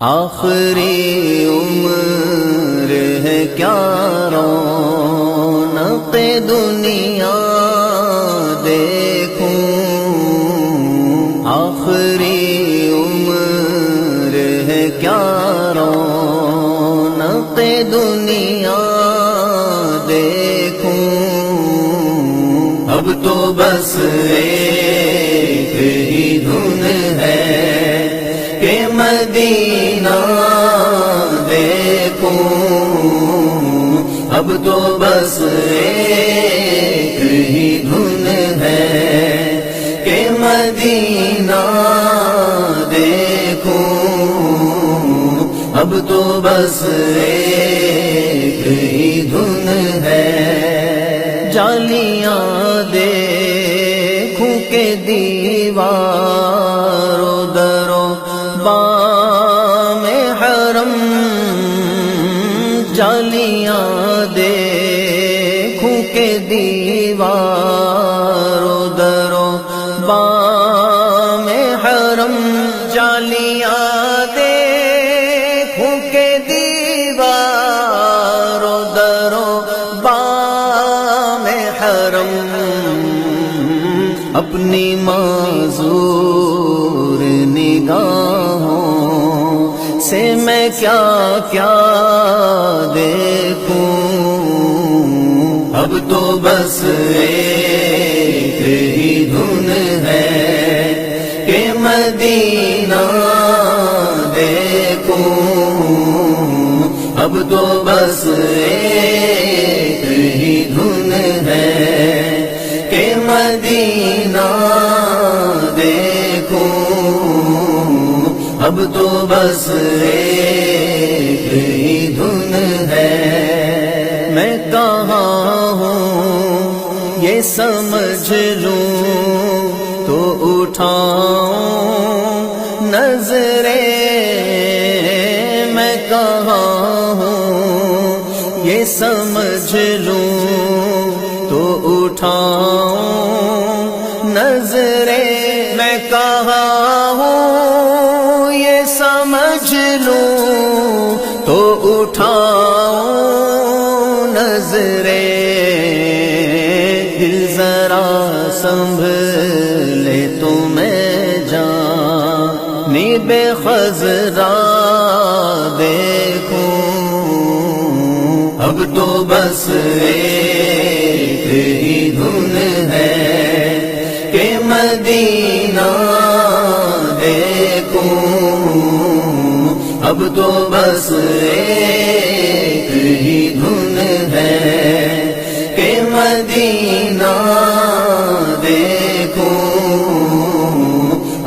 آخری عمر ہے کیا رونق دنیا دیکھوں، آخری عمر ہے کیا رونق دنیا دیکھوں، اب تو بس ایک ہی دھن ہے کہ مدینہ دیکھوں، اب تو بس ایک ہی دھن ہے کہ مدینہ دیکھوں، اب تو بس ایک ہی دھن ہے، جالیاں دیکھوں کہ دیواروں دروں بام حرم، جالیاں دیکھوں کہ دیواروں دروں بام حرم، جالیاں دیکھوں کہ دیواروں دروں بام حرم، اپنی معذور نگاہوں سے میں کیا کیا دیکھوں، اب تو بس ایک ہی دھن ہے کہ مدینہ دیکھوں، اب تو بس ایک ہی دھن ہے کہ مدینہ دیکھوں، اب تو بس ایک ہی دھن ہے، میں کہاں ہوں یہ سمجھ لوں تو اٹھاؤں نظریں، میں کہاں ہوں یہ سمجھ لوں تو اٹھاؤں نظریں، میں کہاں ہوں یہ سمجھ لوں تو اٹھاؤں نظریں، دل ذرا سنبھلے تو میں جانب خضرا دیکھوں، اب تو بس ایک ہی دھن ہے کہ مدینہ دیکھوں، اب تو بس ایک ہی دھن ہے کہ مدینہ دیکھوں،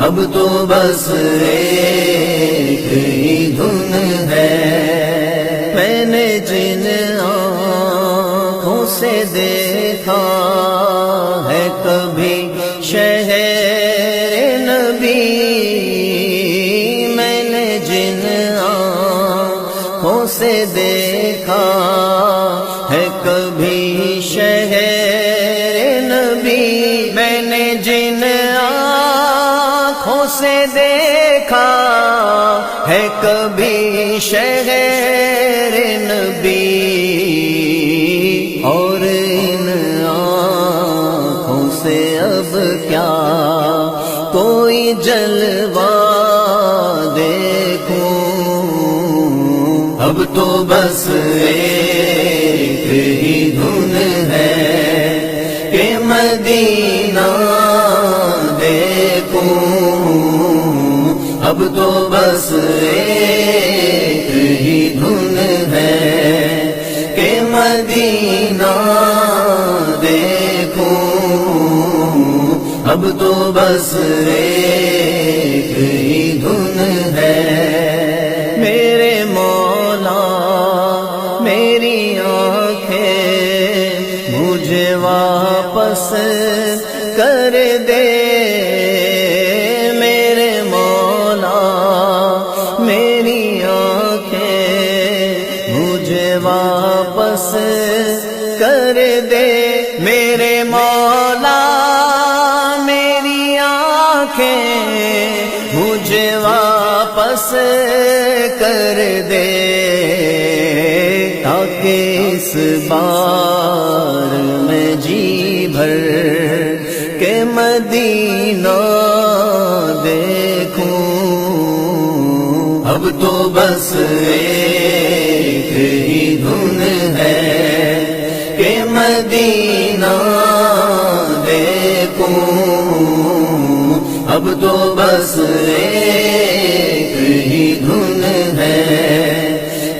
اب تو بس ایک ہی دھن ہے، میں نے جن آنکھوں سے دیکھا ہے کبھی شہر نبی، میں نے جن آنکھوں سے دیکھا ہے کبھی شہر نبی، میں نے جن آنکھوں سے دیکھا ہے کبھی شہر نبی، اور ان آنکھوں سے اب کیا کوئی جلوہ دیکھوں، اب تو بس ایک ہی دھن ہے کہ مدینہ دیکھوں، اب تو بس ایک ہی دھن ہے کہ مدینہ دیکھوں، اب تو بس ایک ہی دھن ہے، میرے مولا میری آنکھیں مجھے واپس کر دے، میرے مولا میری آنکھیں مجھے واپس کر دے، میرے مولا میری آنکھیں مجھے واپس کر دے، تاکہ اس بار میں جی بھر کے مدینہ دیکھوں۔ اب تو بس ایک ہی دھن ہے کہ مدینہ دیکھوں، اب تو بس ایک ہی دھن ہے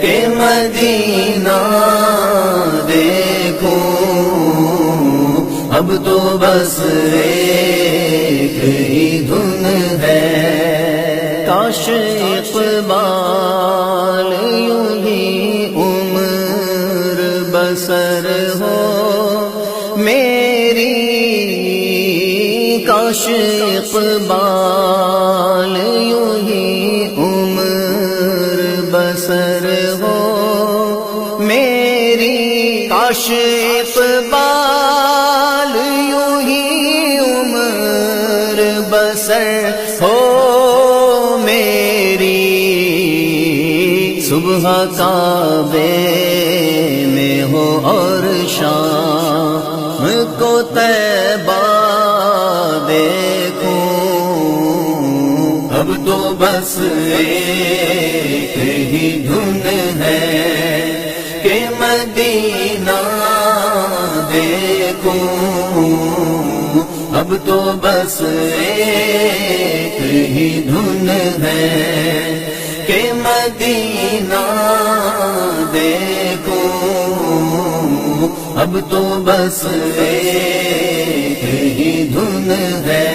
کہ مدینہ دیکھوں، اب تو بس ایک ہی دھن ہے۔ کاش اقبال یوں ہی عمر بسر ہو میری، کاش اقبال یوں ہی عمر بسر ہو میری، کاش اقبال یوں ہی عمر بسر ہو میری، صبح کعبے میں ہو اور شام کو طیبہ دیکھوں، اب تو بس ایک ہی دھن ہے کہ مدینہ دیکھوں، اب تو بس ایک ہی دھن ہے کہ مدینہ دیکھوں، اب تو بس ایک ہی دھن ہے۔